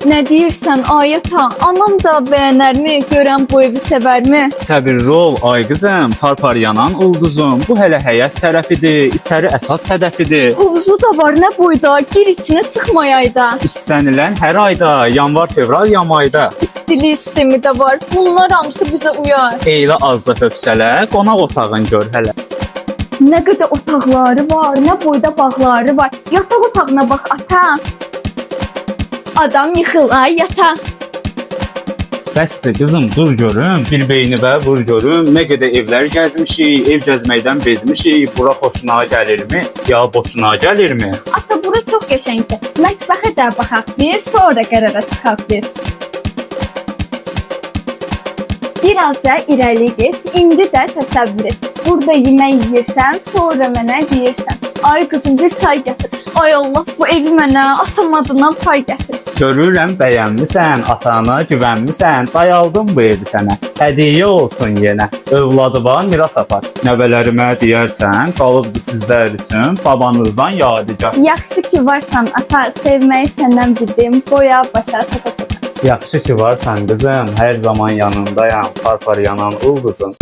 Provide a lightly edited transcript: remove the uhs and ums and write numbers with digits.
Nə deyirsən ay ata? Anam da bəyənərmi? Görən bu evi sevərmi? Səbirli ol ay qızım, parpar yanan ulduzum. Bu hələ həyat tərəfidir, içəri əsas hədəfidir. Havuzu da var nə boyda? Gir içinə çıxmayayda. İstənilən hər ayda, yanvar, fevral, yam ayda. İstili sistemi də var. Bunlar hamısı bizə uyar. Eylə azca hövsələ, qonaq otağın gör hələ. Nə qədər otaqları var, nə boyda bağları var. Yataq otağına bax ata. Adam yıxıl ay yataq. Bəsdir qızım, dur görüm, bir beynivə vur görüm. Nə qədər evlər gəzmişik, ev gəzməkdən bezmişik. Bura xoşuna gəlirmi, ya boşuna gəlirmi? Ata bura çox qəşəngdir. Mətbəxə də baxaq bir, sonra qərara çıxaq bir. Biraz da irəli get, indi də təsəvvür et. Burada yemək yeyirsən, sonra mənə deyirsən. Ay qızım bir çay gətir. Ay Allah bu evi mənə atam adına pay gətir. Görürəm bəyənmisən, atana güvənmisən. Dayaldım bu evi sənə. Hədiyyə olsun yenə. Övladı var, miras apar. Nəvələrimə deyərsən, qalıbdı sizlər üçün babanızdan yadigar. Yaxşı ki varsan ata, sevməyi səndən bildim. Boya başa çata çata. Yaxşı ki varsan qızım, hər zaman yanındayam. Parpar yanan ulduzum.